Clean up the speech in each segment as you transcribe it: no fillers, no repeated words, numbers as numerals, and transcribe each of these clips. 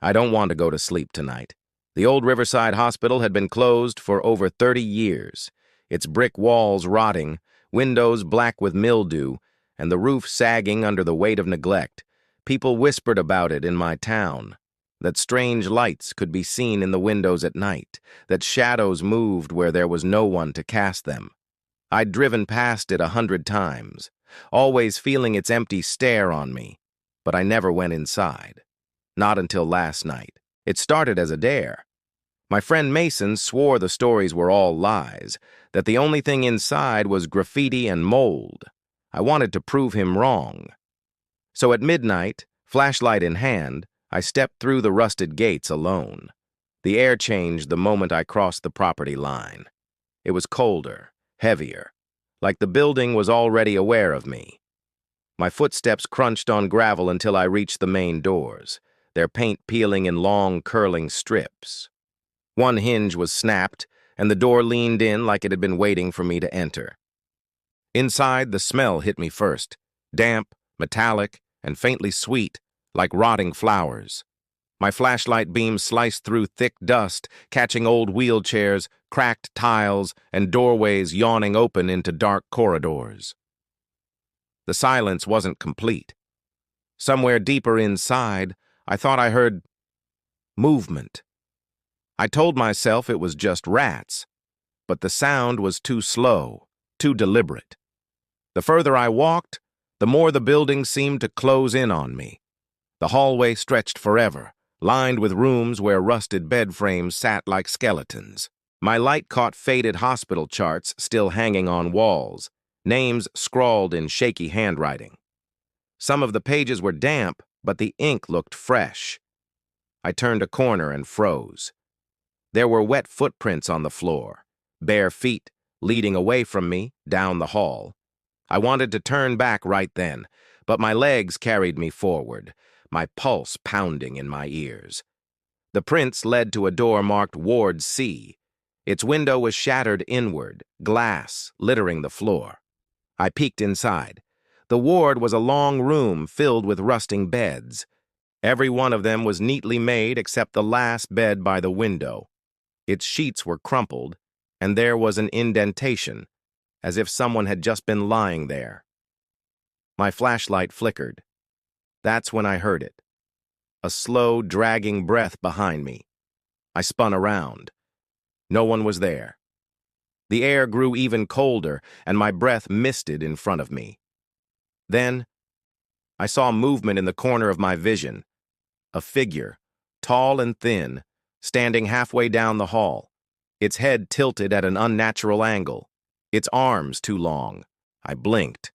I don't want to go to sleep tonight. The old Riverside Hospital had been closed for over 30 years, its brick walls rotting, windows black with mildew, and the roof sagging under the weight of neglect. People whispered about it in my town, that strange lights could be seen in the windows at night, that shadows moved where there was no one to cast them. I'd driven past it 100 times, always feeling its empty stare on me, but I never went inside. Not until last night. It started as a dare. My friend Mason swore the stories were all lies, that the only thing inside was graffiti and mold. I wanted to prove him wrong. So at midnight, flashlight in hand, I stepped through the rusted gates alone. The air changed the moment I crossed the property line. It was colder, heavier, like the building was already aware of me. My footsteps crunched on gravel until I reached the main doors, their paint peeling in long, curling strips. One hinge was snapped, and the door leaned in like it had been waiting for me to enter. Inside, the smell hit me first, damp, metallic, and faintly sweet, like rotting flowers. My flashlight beam sliced through thick dust, catching old wheelchairs, cracked tiles, and doorways yawning open into dark corridors. The silence wasn't complete. Somewhere deeper inside, I thought I heard movement. I told myself it was just rats, but the sound was too slow, too deliberate. The further I walked, the more the building seemed to close in on me. The hallway stretched forever, lined with rooms where rusted bed frames sat like skeletons. My light caught faded hospital charts still hanging on walls, names scrawled in shaky handwriting. Some of the pages were damp, but the ink looked fresh. I turned a corner and froze. There were wet footprints on the floor, bare feet leading away from me down the hall. I wanted to turn back right then, but my legs carried me forward, my pulse pounding in my ears. The prints led to a door marked Ward C. Its window was shattered inward, glass littering the floor. I peeked inside. The ward was a long room filled with rusting beds. Every one of them was neatly made except the last bed by the window. Its sheets were crumpled, and there was an indentation, as if someone had just been lying there. My flashlight flickered. That's when I heard it. A slow, dragging breath behind me. I spun around. No one was there. The air grew even colder, and my breath misted in front of me. Then, I saw movement in the corner of my vision. A figure, tall and thin, standing halfway down the hall, its head tilted at an unnatural angle, its arms too long. I blinked,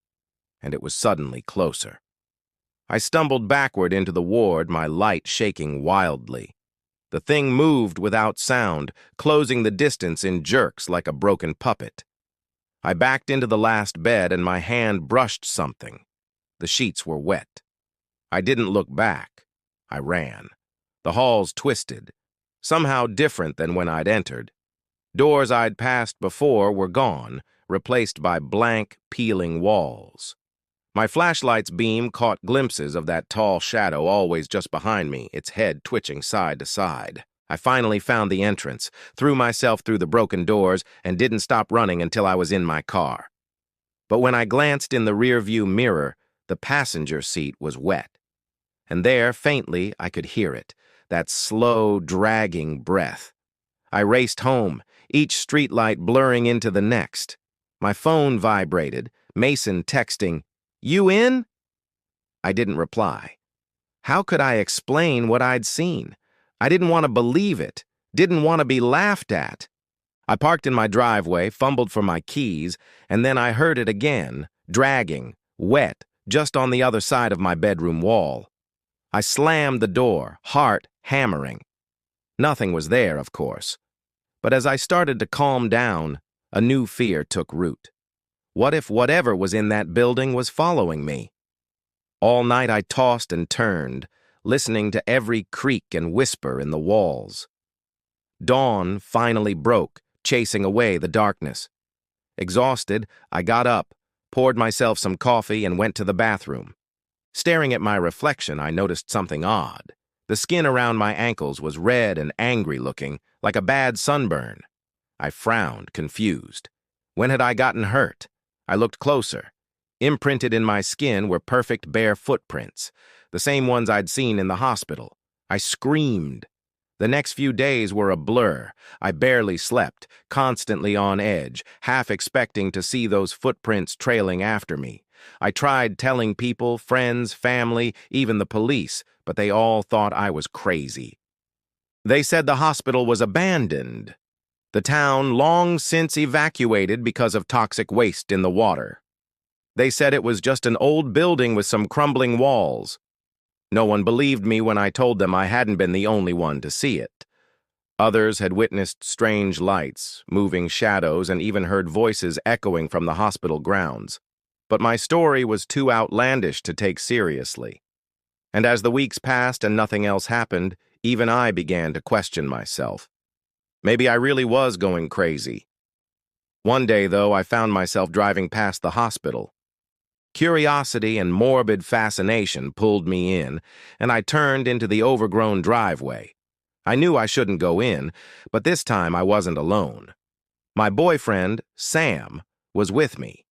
and it was suddenly closer. I stumbled backward into the ward, my light shaking wildly. The thing moved without sound, closing the distance in jerks like a broken puppet. I backed into the last bed and my hand brushed something. The sheets were wet. I didn't look back. I ran. The halls twisted, somehow different than when I'd entered. Doors I'd passed before were gone, replaced by blank, peeling walls. My flashlight's beam caught glimpses of that tall shadow always just behind me, its head twitching side to side. I finally found the entrance, threw myself through the broken doors, and didn't stop running until I was in my car. But when I glanced in the rearview mirror, the passenger seat was wet. And there, faintly, I could hear it, that slow, dragging breath. I raced home, each streetlight blurring into the next. My phone vibrated, Mason texting, "You in?" I didn't reply. How could I explain what I'd seen? I didn't want to believe it, didn't want to be laughed at. I parked in my driveway, fumbled for my keys, and then I heard it again, dragging, wet, just on the other side of my bedroom wall. I slammed the door, heart hammering. Nothing was there, of course. But as I started to calm down, a new fear took root. What if whatever was in that building was following me? All night I tossed and turned, listening to every creak and whisper in the walls. Dawn finally broke, chasing away the darkness. Exhausted, I got up, poured myself some coffee, and went to the bathroom. Staring at my reflection, I noticed something odd. The skin around my ankles was red and angry looking, like a bad sunburn. I frowned, confused. When had I gotten hurt? I looked closer. Imprinted in my skin were perfect bare footprints, the same ones I'd seen in the hospital. I screamed. The next few days were a blur. I barely slept, constantly on edge, half expecting to see those footprints trailing after me. I tried telling people, friends, family, even the police, but they all thought I was crazy. They said the hospital was abandoned. The town long since evacuated because of toxic waste in the water. They said it was just an old building with some crumbling walls. No one believed me when I told them I hadn't been the only one to see it. Others had witnessed strange lights, moving shadows, and even heard voices echoing from the hospital grounds. But my story was too outlandish to take seriously. And as the weeks passed and nothing else happened, even I began to question myself. Maybe I really was going crazy. One day, though, I found myself driving past the hospital. Curiosity and morbid fascination pulled me in, and I turned into the overgrown driveway. I knew I shouldn't go in, but this time I wasn't alone. My boyfriend, Sam, was with me.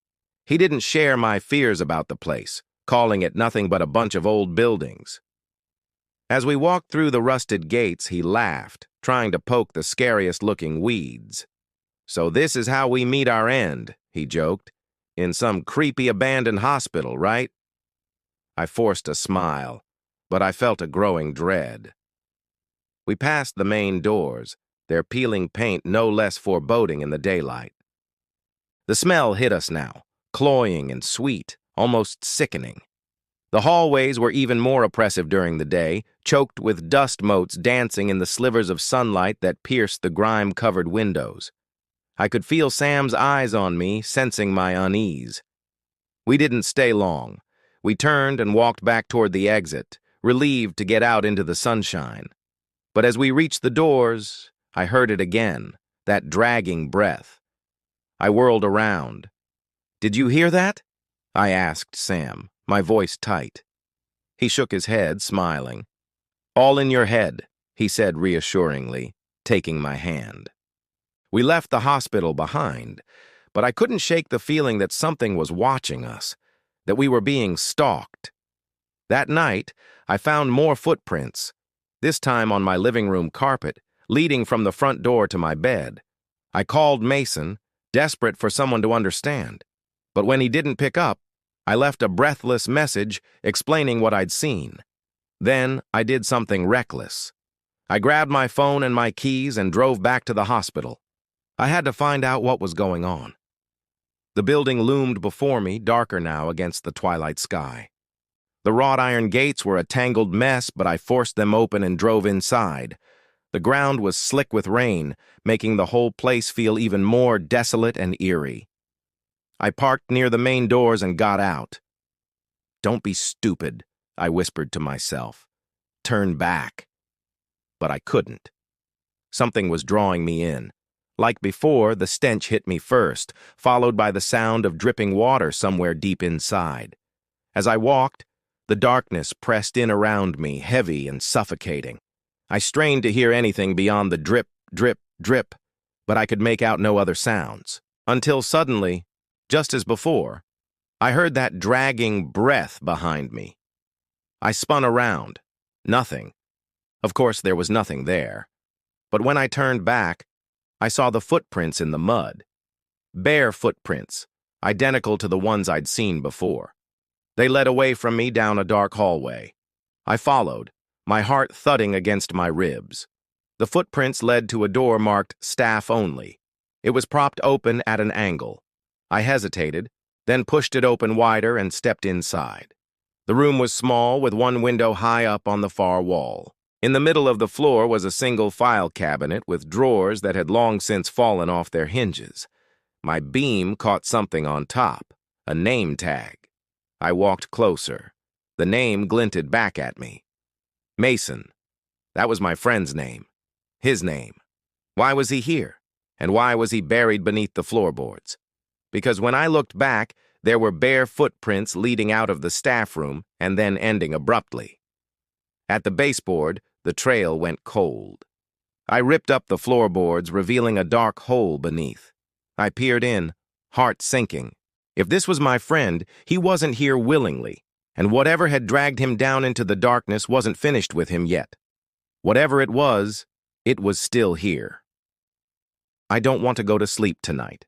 He didn't share my fears about the place, calling it nothing but a bunch of old buildings. As we walked through the rusted gates, he laughed, trying to poke the scariest-looking weeds. "So this is how we meet our end," he joked. "In some creepy abandoned hospital, right?" I forced a smile, but I felt a growing dread. We passed the main doors, their peeling paint no less foreboding in the daylight. The smell hit us now, cloying and sweet, almost sickening. The hallways were even more oppressive during the day, choked with dust motes dancing in the slivers of sunlight that pierced the grime-covered windows. I could feel Sam's eyes on me, sensing my unease. We didn't stay long. We turned and walked back toward the exit, relieved to get out into the sunshine. But as we reached the doors, I heard it again, that dragging breath. I whirled around. "Did you hear that?" I asked Sam, my voice tight. He shook his head, smiling. "All in your head," he said reassuringly, taking my hand. We left the hospital behind, but I couldn't shake the feeling that something was watching us, that we were being stalked. That night, I found more footprints, this time on my living room carpet, leading from the front door to my bed. I called Mason, desperate for someone to understand, but when he didn't pick up, I left a breathless message explaining what I'd seen. Then I did something reckless. I grabbed my phone and my keys and drove back to the hospital. I had to find out what was going on. The building loomed before me, darker now against the twilight sky. The wrought iron gates were a tangled mess, but I forced them open and drove inside. The ground was slick with rain, making the whole place feel even more desolate and eerie. I parked near the main doors and got out. "Don't be stupid," I whispered to myself. "Turn back." But I couldn't. Something was drawing me in. Like before, the stench hit me first, followed by the sound of dripping water somewhere deep inside. As I walked, the darkness pressed in around me, heavy and suffocating. I strained to hear anything beyond the drip, drip, drip, but I could make out no other sounds. Until suddenly, just as before, I heard that dragging breath behind me. I spun around. Nothing. Of course, there was nothing there. But when I turned back, I saw the footprints in the mud. Bare footprints, identical to the ones I'd seen before. They led away from me down a dark hallway. I followed, my heart thudding against my ribs. The footprints led to a door marked "Staff Only." It was propped open at an angle. I hesitated, then pushed it open wider and stepped inside. The room was small, with one window high up on the far wall. In the middle of the floor was a single file cabinet with drawers that had long since fallen off their hinges. My beam caught something on top, a name tag. I walked closer. The name glinted back at me. Mason. That was my friend's name. His name. Why was he here? And why was he buried beneath the floorboards? Because when I looked back, there were bare footprints leading out of the staff room and then ending abruptly. At the baseboard, the trail went cold. I ripped up the floorboards, revealing a dark hole beneath. I peered in, heart sinking. If this was my friend, he wasn't here willingly, and whatever had dragged him down into the darkness wasn't finished with him yet. Whatever it was still here. I don't want to go to sleep tonight.